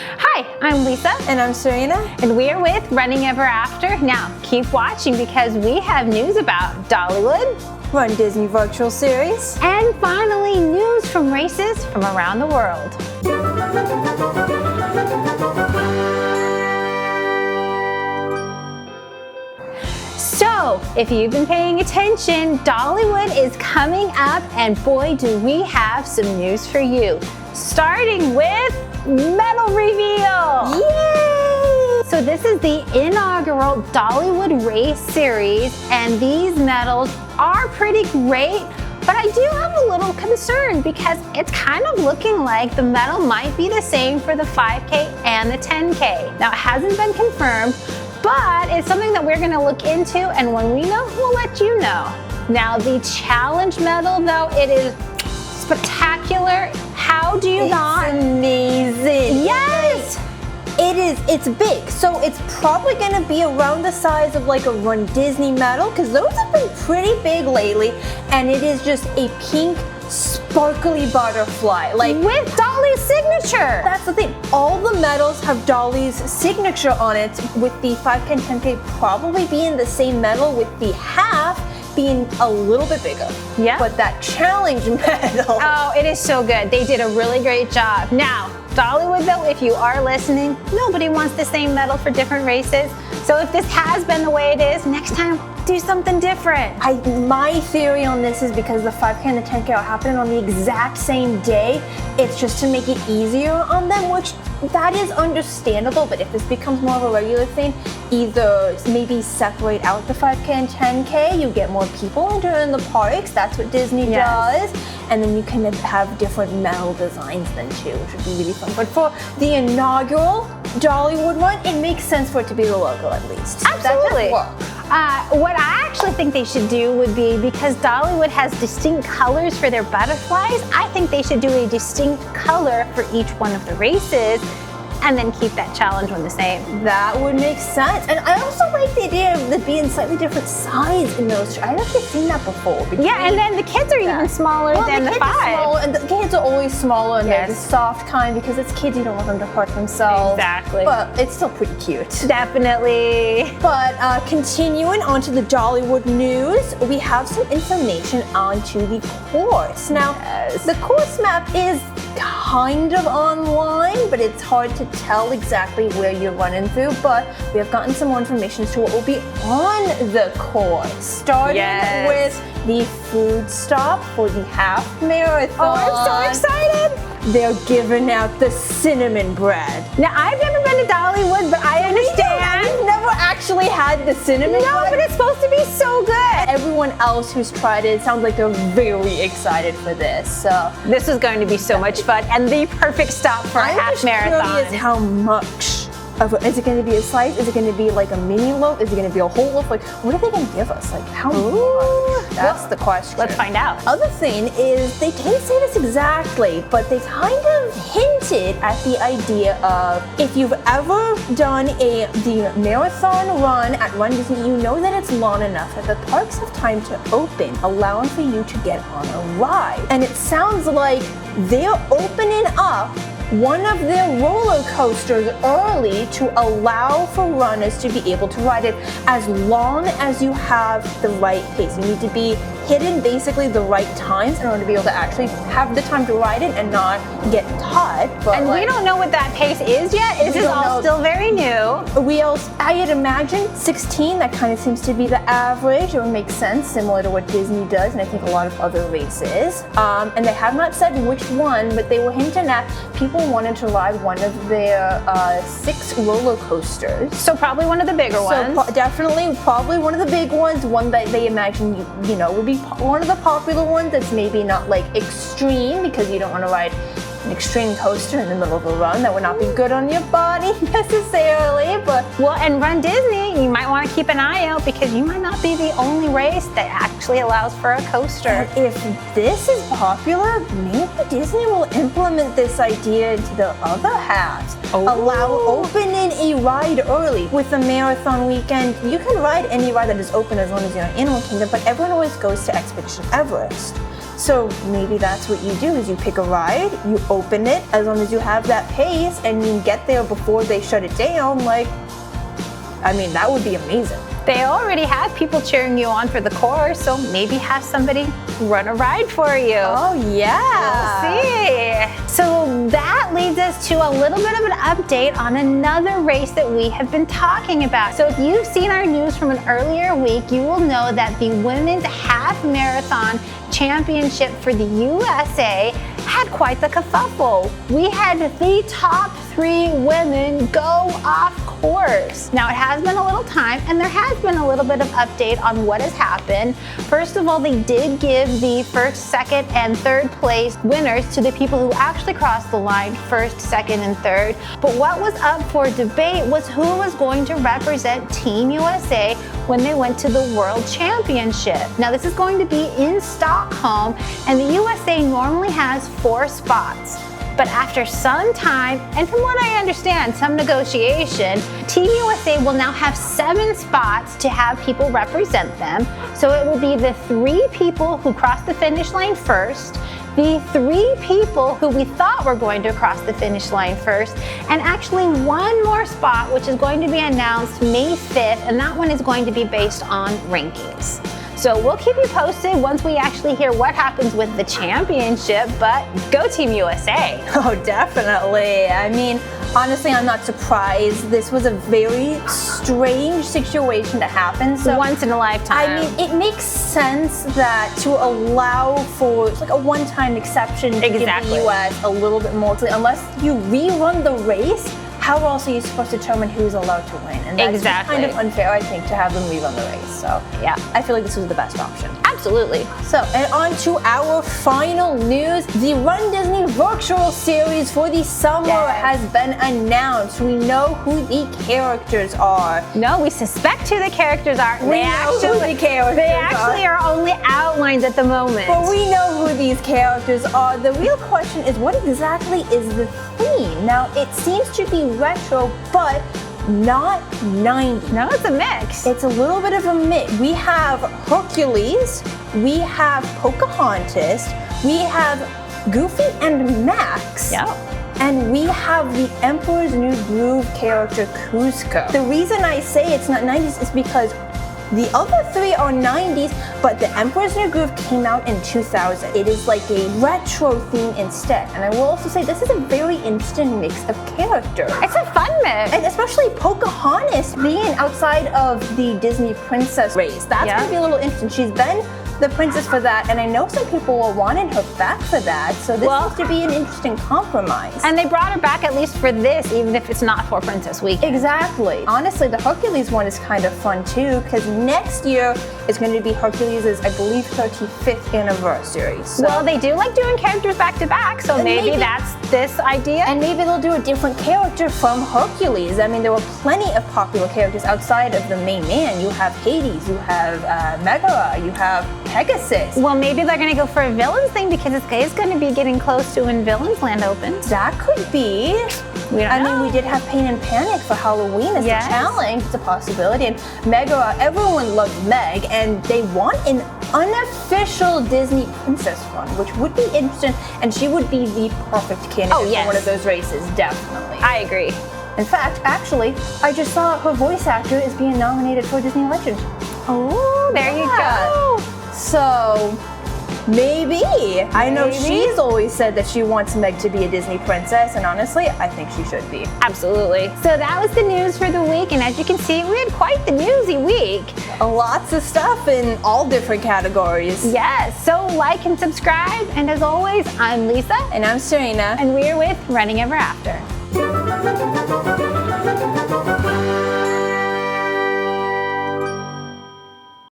Hi, I'm Lisa. And I'm Serena. And we're with Running Ever After. Now, keep watching because we have news about Dollywood, Run Disney Virtual Series, and finally news from races from around the world. So, if you've been paying attention, Dollywood is coming up, and boy, do we have some news for you. Starting with medal reveal! Yay! So this is the inaugural Dollywood race series, and these medals are pretty great, but I do have a little concern because it's kind of looking like the medal might be the same for the 5K and the 10K. Now, it hasn't been confirmed, but it's something that we're gonna look into, and when we know, we'll let you know. Now, the challenge medal, though, it is spectacular. How do you not? It's amazing. Yes! It is. It's big, so it's probably gonna be around the size of like a Run Disney medal, because those have been pretty big lately, and it is just a pink sparkly butterfly, like with Dolly's signature. That's the thing. All the medals have Dolly's signature on it, with the 5K and 10K probably being the same medal, with the half being a little bit bigger. Yeah. But that challenge medal. Oh, it is so good. They did a really great job. Now, Dollywood, though, if you are listening, nobody wants the same medal for different races. So if this has been the way it is, next time, do something different. My theory on this is because the 5K and the 10K are happening on the exact same day, it's just to make it easier on them, which that is understandable, but if this becomes more of a regular thing, either maybe separate out the 5K and 10K, you get more people entering the parks, that's what Disney does, and then you can have different medal designs then too, which would be really fun. But for the inaugural Dollywood one, it makes sense for it to be the logo at least. Absolutely. That does work. What I actually think they should do would be, because Dollywood has distinct colors for their butterflies, I think they should do a distinct color for each one of the races and then keep that challenge one the same. That would make sense. And I also like the idea of them being slightly different size in those. I've actually seen that before. Yeah, and then the kids are even smaller than the 5. Smaller, and the kids are always smaller, and they're the soft kind, because it's kids, you don't want them to hurt themselves. Exactly. But it's still pretty cute. Definitely. But continuing on to the Dollywood news, we have some information onto the course. Now, the course map is kind of online, but it's hard to tell exactly where you're running through, but we have gotten some more information as to what will be on the course, starting with the food stop for the half marathon. Oh, I'm so excited! They're giving out the cinnamon bread. Now, I've never been to Dollywood, but I understand. I've never actually had the cinnamon bread. No, but it's supposed to be so good. Everyone else who's tried it sounds like they're very excited for this. So this is going to be so much fun and the perfect stop for a half marathon. I'm just curious how much. Is it going to be a slice? Is it going to be like a mini loaf? Is it going to be a whole loaf? Like, what are they going to give us? Like, how much? That's the question. Let's find out. Other thing is, they didn't say this exactly, but they kind of hinted at the idea of, if you've ever done the marathon run at Run Disney, you know that it's long enough that the parks have time to open, allowing for you to get on a ride. And it sounds like they're opening up one of their roller coasters early to allow for runners to be able to ride it, as long as you have the right pace. You need to be hitting basically the right times in order to be able to actually have the time to ride it and not get caught. But and we don't know what that pace is yet. This is all still very new. I had imagined 16, that kind of seems to be the average. It would make sense, similar to what Disney does, and I think a lot of other races. And they have not said which one, but they were hinting at people wanted to ride one of their 6 roller coasters. So probably one of the bigger ones. Definitely, probably one of the big ones, one that they imagine you know would be one of the popular ones that's maybe not like extreme, because you don't want to ride an extreme coaster in the middle of a run. That would not be good on your body necessarily, but well, and Run Disney, you might want to keep an eye out, because you might not be the only race that actually allows for a coaster. And if this is popular, maybe Disney will implement this idea into the other halves. Allow opening a ride early. With the marathon weekend, you can ride any ride that is open as long as you're in Animal Kingdom, but everyone always goes to Expedition Everest. So maybe that's what you do is you pick a ride, you open it, as long as you have that pace and you get there before they shut it down, like, I mean, that would be amazing. They already have people cheering you on for the course, so maybe have somebody run a ride for you. Oh yeah. We'll see. So that leads us to a little bit of an update on another race that we have been talking about. So if you've seen our news from an earlier week, you will know that the women's half marathon championship for the USA had quite the kerfuffle. We had the top 3 women go off course. Now it has been a little time and there has been a little bit of update on what has happened. First of all, they did give the first, second, and third place winners to the people who actually crossed the line first, second, and third. But what was up for debate was who was going to represent Team USA when they went to the World Championship. Now this is going to be in Stockholm and the USA normally has 4 spots. But after some time, and from what I understand, some negotiation, Team USA will now have 7 spots to have people represent them. So it will be the 3 people who cross the finish line first, the 3 people who we thought were going to cross the finish line first, and actually 1 more spot, which is going to be announced May 5th, and that one is going to be based on rankings. So we'll keep you posted once we actually hear what happens with the championship, but go Team USA. Oh, definitely. I mean, honestly, I'm not surprised. This was a very strange situation to happen. So once in a lifetime. I mean, it makes sense that to allow for like a one-time exception to give the US a little bit more, unless you rerun the race. How else are you supposed to determine who's allowed to win? And that's just kind of unfair, I think, to have them rerun the race. So yeah, I feel like this was the best option. Absolutely. So, and on to our final news. The Run Disney virtual series for the summer has been announced. We know who the characters are. No, we suspect who the characters are. They actually are only outlined at the moment. But we know who these characters are. The real question is, what exactly is the theme? Now, it seems to be retro, but not 90s. No, it's a mix. It's a little bit of a mix. We have Hercules, we have Pocahontas, we have Goofy and Max. Yeah. And we have the Emperor's New Groove character Kuzco. The reason I say it's not 90s is because the other 3 are 90s, but the Emperor's New Groove came out in 2000. It is like a retro theme instead. And I will also say this is a very interesting mix of characters. It's a fun mix. And especially Pocahontas being outside of the Disney princess race. That's going to be a little interesting. She's been the princess for that, and I know some people were wanting her back for that, so this seems to be an interesting compromise. And they brought her back at least for this, even if it's not for Princess Weekend. Exactly. Honestly, the Hercules one is kind of fun too, because next year is going to be Hercules' I believe 35th anniversary. So. Well, they do like doing characters back to back, so maybe that's this idea. And maybe they'll do a different character from Hercules. I mean, there were plenty of popular characters outside of the main man. You have Hades, you have Megara, you have Pegasus. Well, maybe they're going to go for a villains thing because it's going to be getting close to when Villains Land opens. That could be. We don't know. I mean, we did have Pain and Panic for Halloween as a challenge. It's a possibility. And Megara, everyone loved Meg, and they want an unofficial Disney princess run, which would be interesting, and she would be the perfect candidate for one of those races, definitely. I agree. In fact, actually, I just saw her voice actor is being nominated for Disney Legend. Oh, there you go. So, maybe. I know she's always said that she wants Meg to be a Disney princess, and honestly, I think she should be. Absolutely. So that was the news for the week, and as you can see, we had quite the newsy week. Lots of stuff in all different categories. Yes, so like and subscribe, and as always, I'm Lisa. And I'm Serena. And we're with Running Ever After.